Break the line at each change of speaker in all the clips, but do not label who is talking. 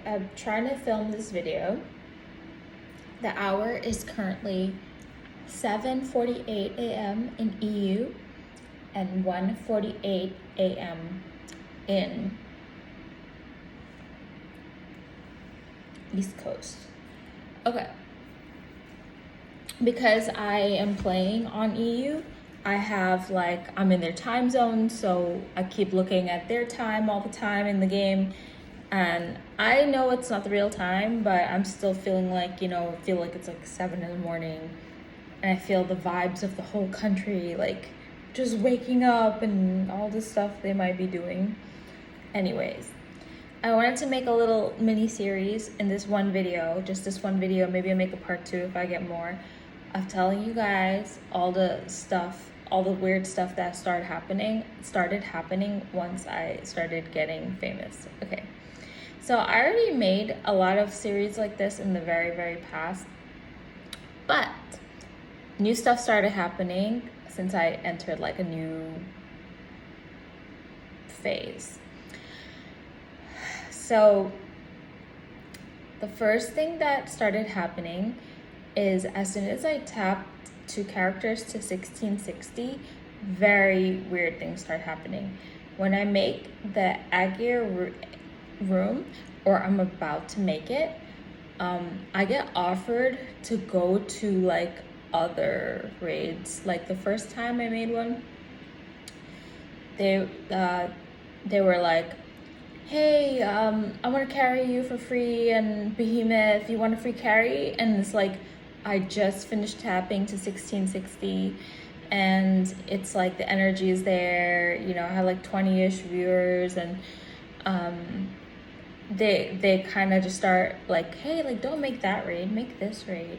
I'm trying to film this video. The hour is currently 7:48 a.m. in EU and 1:48 a.m. in East Coast. Okay. Because I am playing on EU, I'm in their time zone, so I keep looking at their time all the time in the game. And I know it's not the real time, but I'm still feeling like, feel like it's like 7 in the morning. And I feel the vibes of the whole country, like just waking up and all this stuff they might be doing. Anyways, I wanted to make a little mini series in this one video, just this one video. Maybe I'll make a part 2 if I get more, of telling you guys all the weird stuff that started happening once I started getting famous. Okay. So I already made a lot of series like this in the very, very past, but new stuff started happening since I entered like a new phase. So the first thing that started happening is as soon as I tapped 2 characters to 1660, very weird things start happening. When I make the Agir room, or I'm about to make it, I get offered to go to like other raids. Like the first time I made one, they were like, hey, I want to carry you for free, and Behemoth, you want a free carry? And it's like, I just finished tapping to 1660, and it's like the energy is there, I have like 20-ish viewers, and they kind of just start like, hey, like don't make that raid, make this raid,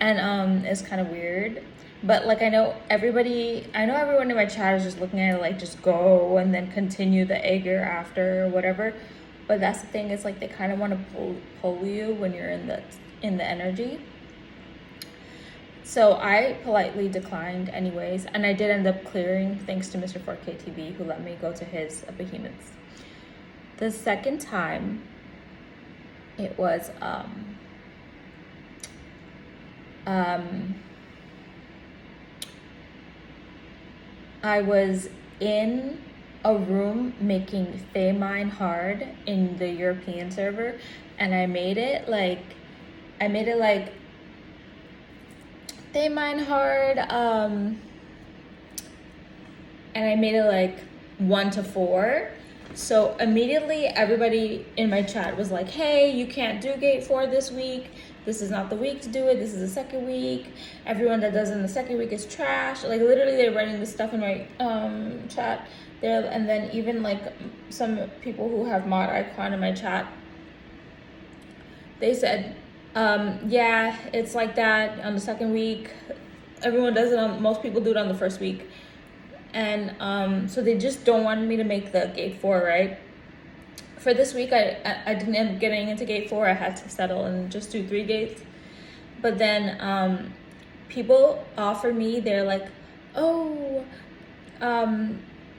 and it's kind of weird. But like I know everyone in my chat is just looking at it like just go and then continue the Aegir after or whatever. But that's the thing, is like they kind of want to pull you when you're in the energy. So I politely declined anyways, and I did end up clearing thanks to Mr. 4K TV, who let me go to his behemoths. The second time, it was I was in a room making Famine hard in the European server, and I made it like Famine hard, and I made it like 1 to 4. So immediately everybody in my chat was like, hey, you can't do gate 4 this week. This is not the week to do it. This is the second week. Everyone that does it in the second week is trash. Like literally they're writing this stuff in my chat there. And then even like some people who have mod icon in my chat, they said, yeah, it's like that on the second week. Everyone does it most people do it on the first week. And so they just don't want me to make the gate 4, right? For this week, I didn't end up getting into gate 4. I had to settle and just do 3 gates. But then people offer me, they're like, oh,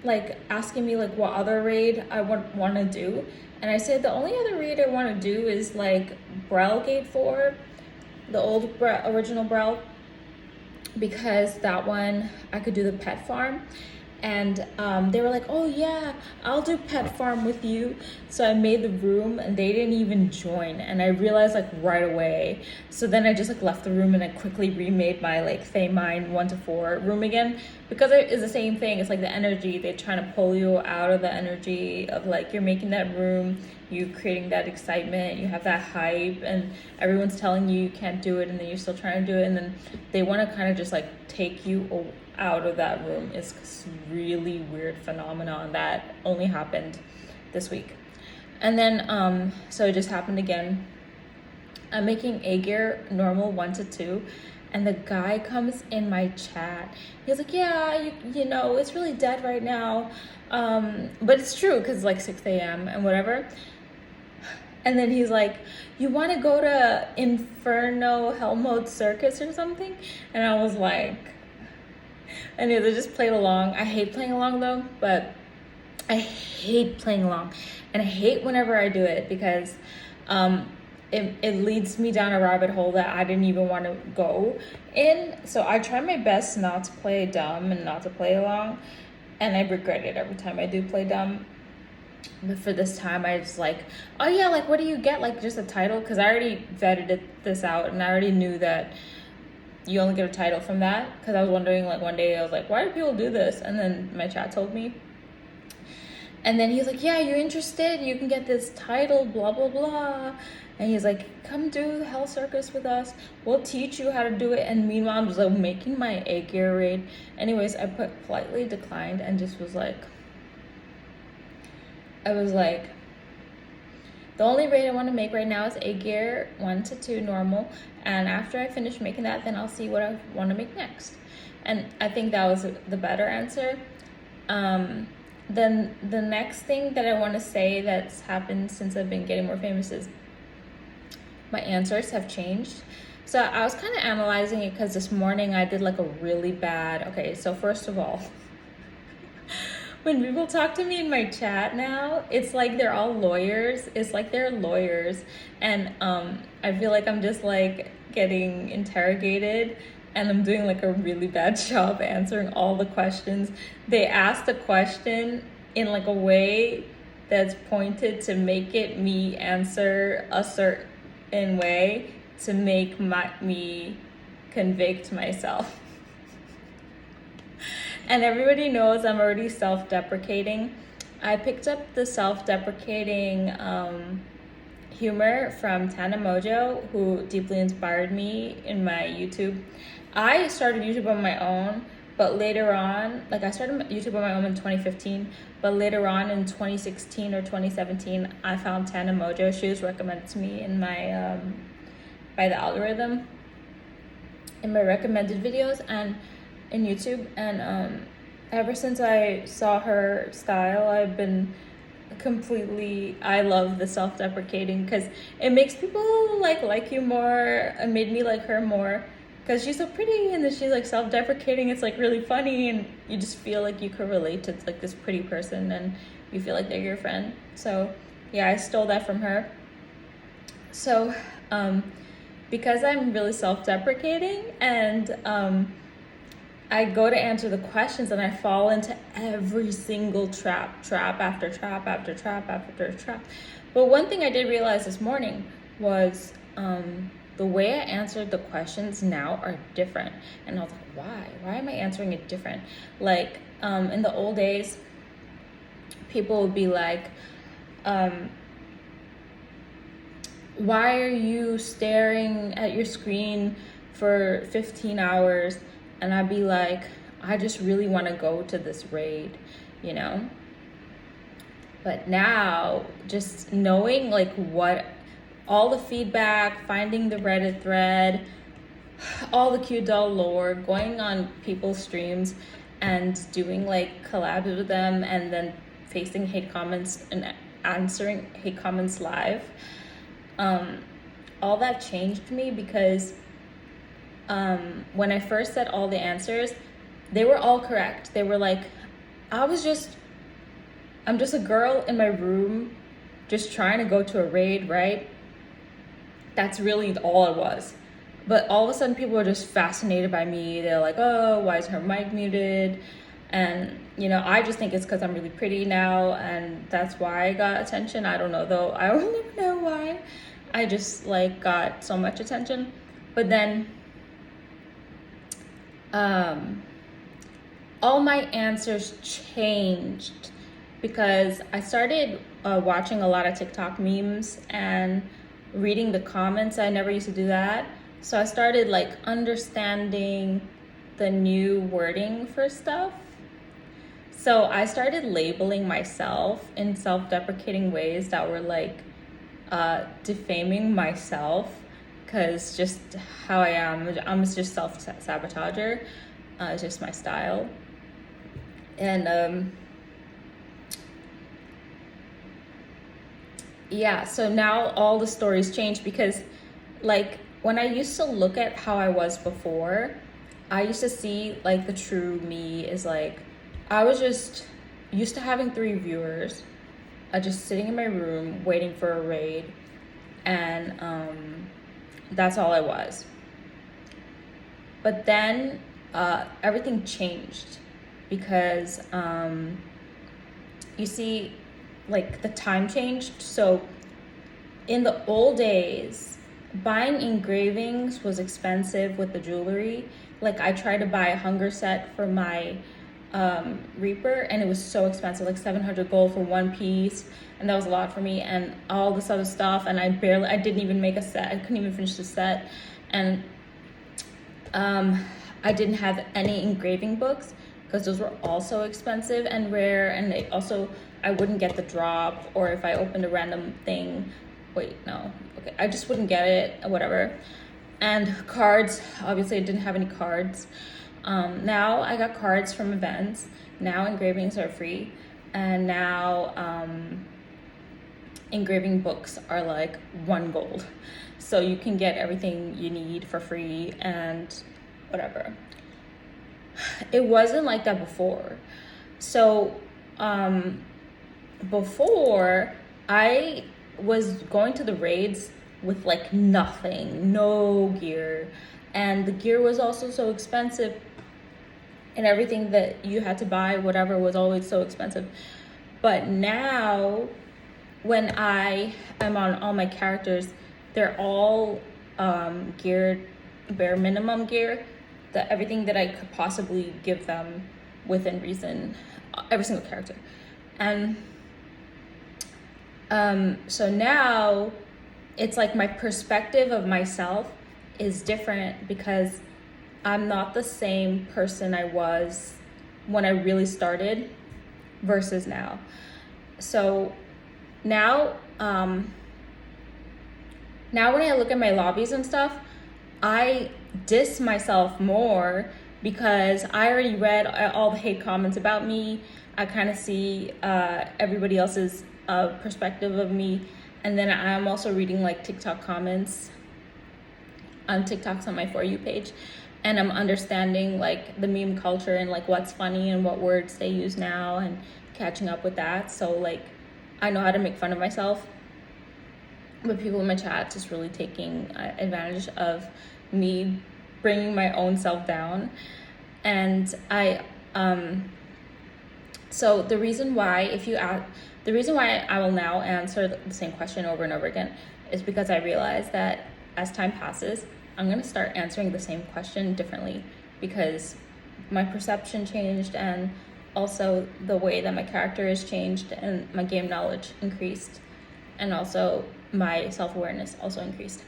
like asking me like what other raid I want to do. And I said the only other raid I want to do is like Brel gate 4, the old original Brel, because that one I could do the pet farm. And they were like, oh yeah, I'll do pet farm with you. So I made the room and they didn't even join. And I realized like right away. So then I just like left the room and I quickly remade my like Famine 1 to 4 room again. Because it is the same thing. It's like the energy, they're trying to pull you out of the energy of like, you're making that room, you creating that excitement, you have that hype, and everyone's telling you you can't do it, and then you're still trying to do it. And then they want to kind of just like take you out of that room. It's really weird phenomenon that only happened this week. And then so it just happened again. I'm making Aegir normal 1 to 2, and the guy comes in my chat. He's like, yeah, you know it's really dead right now, but it's true because it's like 6 a.m. and whatever. And then he's like, you want to go to Inferno Hell Mode Circus or something? And I was like, anyway, they just played along. I hate playing along though, but I hate playing along, and I hate whenever I do it because it leads me down a rabbit hole that I didn't even want to go in. So I try my best not to play dumb and not to play along, and I regret it every time I do play dumb. But for this time, I was like, oh yeah, like what do you get? Like just a title? Because I already vetted this out, and I already knew that you only get a title from that. Because I was wondering, like one day I was like, why do people do this? And then my chat told me. And then he's like, yeah, you're interested? You can get this title, blah, blah, blah. And he's like, come do the Hell Circus with us. We'll teach you how to do it. And meanwhile, I'm just like making my egg gear raid. Anyways, I put politely declined and just was like, the only raid I want to make right now is egg gear 1 to 2 normal. And after I finish making that, then I'll see what I want to make next. And I think that was the better answer. Then the next thing that I want to say that's happened since I've been getting more famous is my answers have changed. So I was kind of analyzing it because this morning I did like a really bad, okay, so first of all, when people talk to me in my chat now, it's like they're all lawyers. It's like they're lawyers. And I feel like I'm just like getting interrogated, and I'm doing like a really bad job answering all the questions. They asked a question in like a way that's pointed to make it me answer a certain way to make me convict myself. And everybody knows I'm already self-deprecating. I picked up the self-deprecating humor from Tana Mojo, who deeply inspired me in my YouTube. I started YouTube on my own, but later on, like I started YouTube on my own in 2015, but later on in 2016 or 2017, I found Tana Mojo. She was recommended to me in my by the algorithm in my recommended videos and in YouTube, and ever since I saw her style, I've been I love the self-deprecating because it makes people like you more. It made me like her more because she's so pretty, and then she's like self-deprecating. It's like really funny, and you just feel like you could relate to like this pretty person, and you feel like they're your friend. So yeah, I stole that from her. So because I'm really self-deprecating, and I go to answer the questions and I fall into every single trap after trap after trap after trap. But one thing I did realize this morning was the way I answered the questions now are different. And I was like, why? Why am I answering it different? Like in the old days, people would be like, why are you staring at your screen for 15 hours? And I'd be like, I just really want to go to this raid, you know? But now, just knowing like what, all the feedback, finding the Reddit thread, all the cute doll lore, going on people's streams and doing like collabs with them, and then facing hate comments and answering hate comments live, all that changed me because when I first said all the answers, they were all correct. They were like, I'm just a girl in my room just trying to go to a raid, right? That's really all it was. But all of a sudden people were just fascinated by me. They're like, oh, why is her mic muted? And, you know, I just think it's because I'm really pretty now, and that's why I got attention. I don't know though. I don't even know why. I just like got so much attention. But then all my answers changed because I started watching a lot of TikTok memes and reading the comments. I never used to do that. So I started like understanding the new wording for stuff. So I started labeling myself in self-deprecating ways that were like defaming myself, because just how I am, I'm just self-sabotager. It's just my style. And yeah, so now all the stories change because like when I used to look at how I was before, I used to see like the true me is like, I was just used to having 3 viewers, just sitting in my room waiting for a raid, and that's all I was. But then everything changed because you see, like, the time changed. So in the old days, buying engravings was expensive with the jewelry. Like, I tried to buy a hunger set for my Reaper, and it was so expensive, like 700 gold for one piece, and that was a lot for me, and all this other stuff, and I didn't even make a set. I couldn't even finish the set, and I didn't have any engraving books because those were also expensive and rare, and I wouldn't get the drop, or if I opened a random thing, I just wouldn't get it, whatever. And cards, obviously I didn't have any cards. Now I got cards from events. Now engravings are free, and now engraving books are like 1 gold. So you can get everything you need for free and whatever. It wasn't like that before. So before, I was going to the raids with like nothing, no gear, and the gear was also so expensive, and everything that you had to buy, whatever, was always so expensive. But now, when I am on all my characters, they're all geared bare minimum gear, that everything that I could possibly give them within reason, every single character. And so now it's like my perspective of myself is different, because I'm not the same person I was when I really started versus now. So now, now when I look at my lobbies and stuff, I diss myself more because I already read all the hate comments about me. I kind of see everybody else's perspective of me, and then I'm also reading like TikTok comments on TikToks on my For You page, and I'm understanding like the meme culture and like what's funny and what words they use now, and catching up with that. So like, I know how to make fun of myself, but people in my chat just really taking advantage of me bringing my own self down. And so the reason why I will now answer the same question over and over again is because I realize that as time passes, I'm gonna start answering the same question differently, because my perception changed, and also the way that my character has changed, and my game knowledge increased, and also my self-awareness also increased.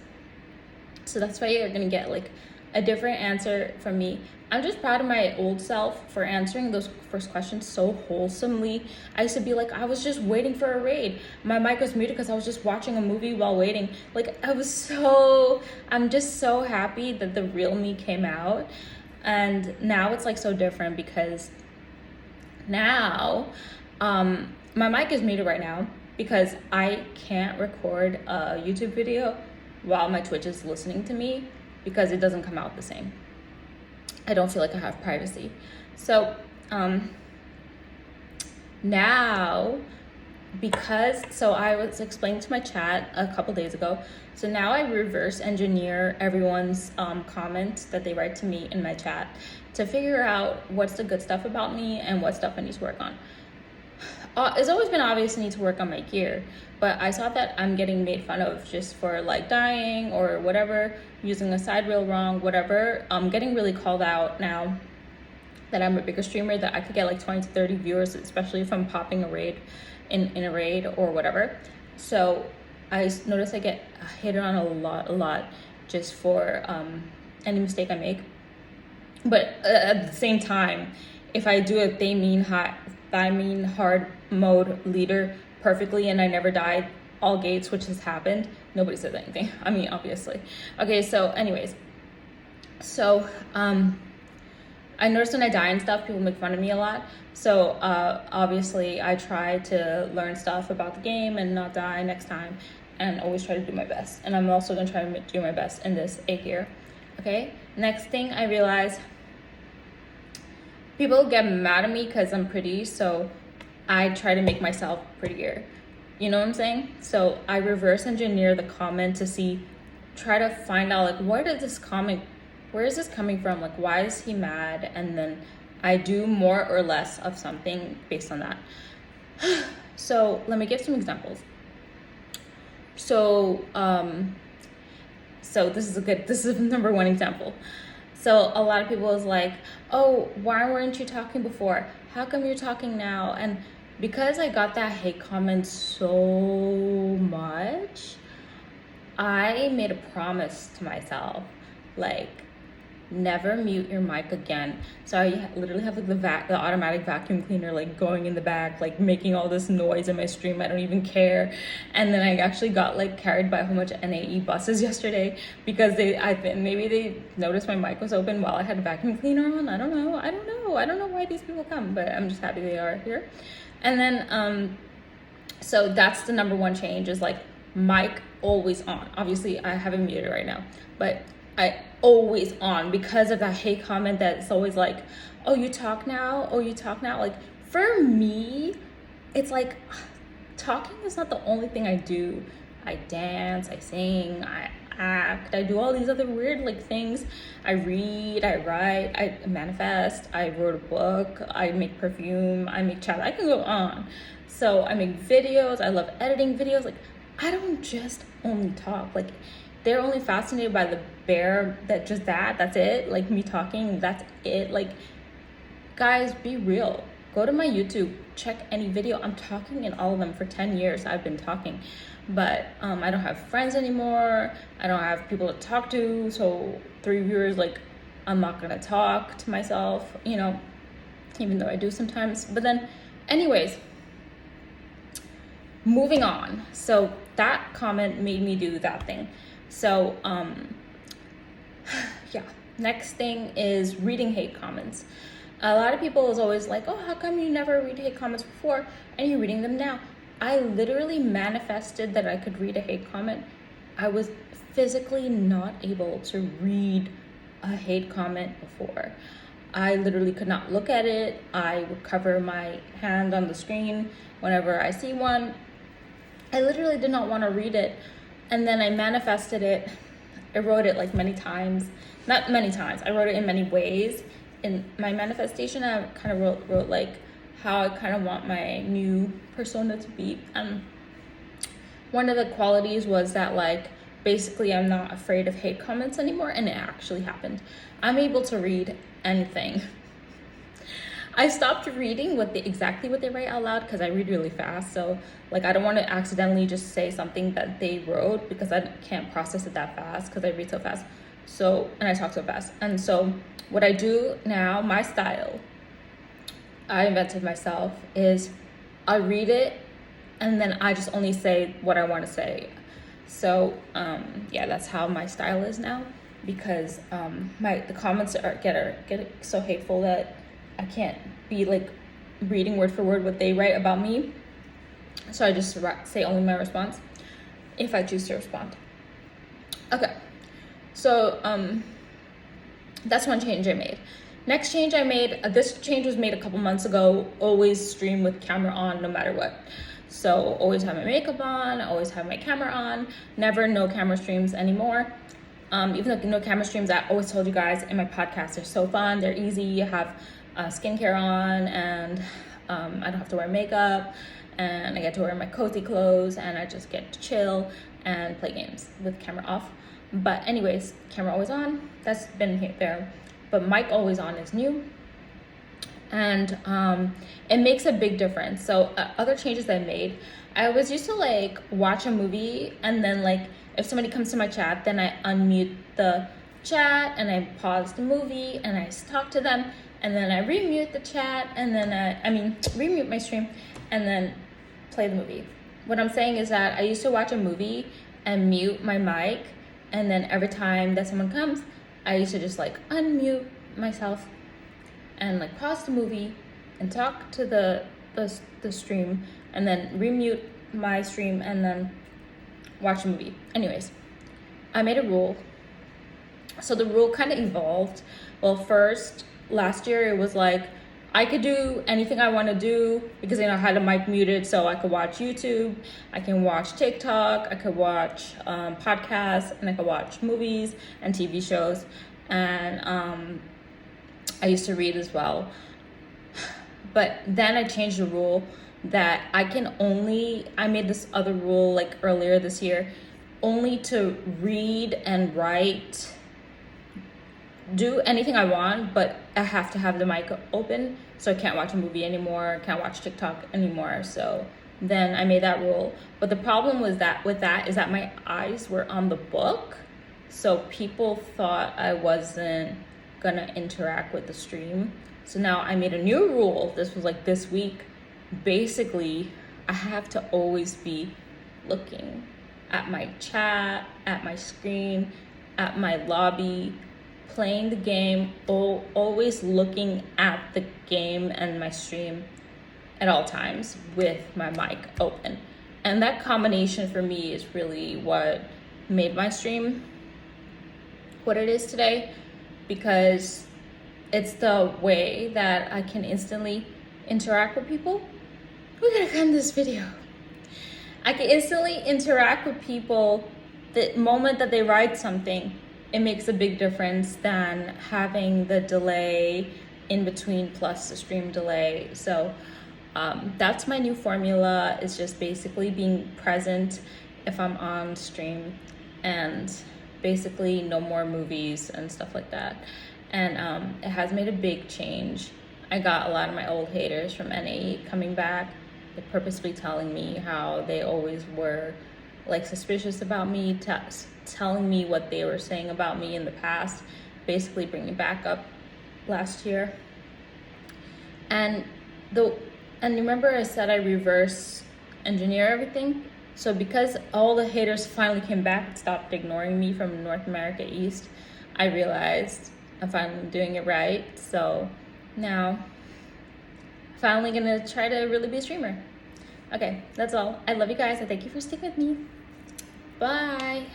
So that's why you're gonna get like a different answer from me. I'm just proud of my old self for answering those first questions so wholesomely. I used to be like, I was just waiting for a raid. My mic was muted because I was just watching a movie while waiting. Like, I'm just so happy that the real me came out. And now it's like so different, because now my mic is muted right now because I can't record a YouTube video while my Twitch is listening to me, because it doesn't come out the same. I don't feel like I have privacy. So now, so I was explaining to my chat a couple days ago, so now I reverse engineer everyone's comments that they write to me in my chat to figure out what's the good stuff about me and what stuff I need to work on. It's always been obvious I need to work on my gear, but I saw that I'm getting made fun of just for like dying or whatever, using a side reel wrong, whatever. I'm getting really called out now that I'm a bigger streamer, that I could get like 20 to 30 viewers, especially if I'm popping a raid in a raid or whatever. So I notice I get hated on a lot just for any mistake I make. But at the same time, if I do a they mean hard mode leader perfectly and I never died all gates, which has happened, nobody says anything. I mean, obviously. Okay, so anyways, so I noticed when I die and stuff, people make fun of me a lot. So obviously I try to learn stuff about the game and not die next time, and always try to do my best. And I'm also gonna try to do my best in this A gear. Okay, next thing I realized, people get mad at me because I'm pretty, so I try to make myself prettier. You know what I'm saying? So I reverse engineer the comment to try to find out like, where is this coming from? Like, why is he mad? And then I do more or less of something based on that. So let me give some examples. So this is number one example. So a lot of people is like, oh, why weren't you talking before? How come you're talking now? And because I got that hate comment so much, I made a promise to myself, like, never mute your mic again. So I literally have like the automatic vacuum cleaner like going in the back, like making all this noise in my stream. I don't even care. And then I actually got like carried by a whole bunch of NAE buses yesterday because maybe they noticed my mic was open while I had a vacuum cleaner on. I don't know why these people come, but I'm just happy they are here. And then so that's the number one change, is like mic always on. Obviously I have it muted right now, but I always on, because of that hate comment that's always like, oh, you talk now? Like, for me, it's like, talking is not the only thing I do. I dance, I sing, I act, I do all these other weird like things. I read, I write, I manifest, I wrote a book, I make perfume, I make chapstick. I can go on. So I make videos, I love editing videos. Like, I don't just only talk. Like, they're only fascinated by the bare, that's it, like me talking, that's it. Like, guys, be real. Go to my YouTube, check any video. I'm talking in all of them. For 10 years I've been talking, but I don't have friends anymore. I don't have people to talk to. So 3 viewers, like, I'm not gonna talk to myself, you know, even though I do sometimes. But then anyways, moving on. So that comment made me do that thing. So yeah, next thing is reading hate comments. A lot of people is always like, oh, how come you never read hate comments before and you're reading them now? I literally manifested that I could read a hate comment. I was physically not able to read a hate comment before. I literally could not look at it. I would cover my hand on the screen whenever I see one. I literally did not want to read it. And then I manifested it. I wrote it like many times. Not many times. I wrote it in many ways. In my manifestation, I kind of wrote like how I kind of want my new persona to be. One of the qualities was that, like, basically I'm not afraid of hate comments anymore, and it actually happened. I'm able to read anything. I stopped reading exactly what they write out loud because I read really fast. So like, I don't want to accidentally just say something that they wrote because I can't process it that fast because I read so fast. So, and I talk so fast. And so what I do now, my style, I invented myself, is I read it and then I just only say what I want to say. So yeah, that's how my style is now, because the comments get so hateful that I can't be like reading word for word what they write about me. So I just say only my response if I choose to respond. Okay, so that's one change I made. Next change I made, this change was made a couple months ago. Always stream with camera on no matter what. So always have my makeup on, always have my camera on, never no camera streams anymore. Even though no camera streams, I always told you guys in my podcast, they're so fun, they're easy. You have skincare on, and I don't have to wear makeup, and I get to wear my cozy clothes, and I just get to chill and play games with camera off. But anyways, camera always on, that's been there. But mic always on is new, and it makes a big difference. So other changes I made, I was used to like watch a movie, and then like if somebody comes to my chat, then I unmute the chat and I pause the movie and I talk to them, and then I remute the chat, and then remute my stream and then play the movie. What I'm saying is that I used to watch a movie and mute my mic, and then every time that someone comes, I used to just like unmute myself and like pause the movie and talk to the stream, and then remute my stream and then watch a movie. Anyways, I made a rule. So the rule kind of evolved. Well, first, last year it was like I could do anything I want to do because I had a mic muted, so I could watch YouTube, I can watch TikTok, I could watch podcasts, and I could watch movies and TV shows. And I used to read as well. But then I changed the rule that I made this other rule like earlier this year, only to read and write, do anything I want, but I have to have the mic open, so I can't watch a movie anymore, can't watch TikTok anymore. So then I made that rule. But the problem was that with that is that my eyes were on the book, so people thought I wasn't gonna interact with the stream. So now I made a new rule. This was like this week. Basically, I have to always be looking at my chat, at my screen, at my lobby, playing the game, always looking at the game and my stream at all times with my mic open. And that combination for me is really what made my stream what it is today, because it's the way that I can instantly interact with people. We're gonna end this video. I can instantly interact with people the moment that they write something. It makes a big difference than having the delay in between plus the stream delay. So that's my new formula, is just basically being present if I'm on stream, and basically no more movies and stuff like that. And it has made a big change. I got a lot of my old haters from NAE coming back, like purposely telling me how they always were like suspicious about me, telling me what they were saying about me in the past, basically bringing back up last year. And remember I said I reverse engineer everything? So because all the haters finally came back and stopped ignoring me from North America East, I realized I'm finally doing it right. So now, finally gonna try to really be a streamer. Okay, that's all. I love you guys. I thank you for sticking with me. Bye.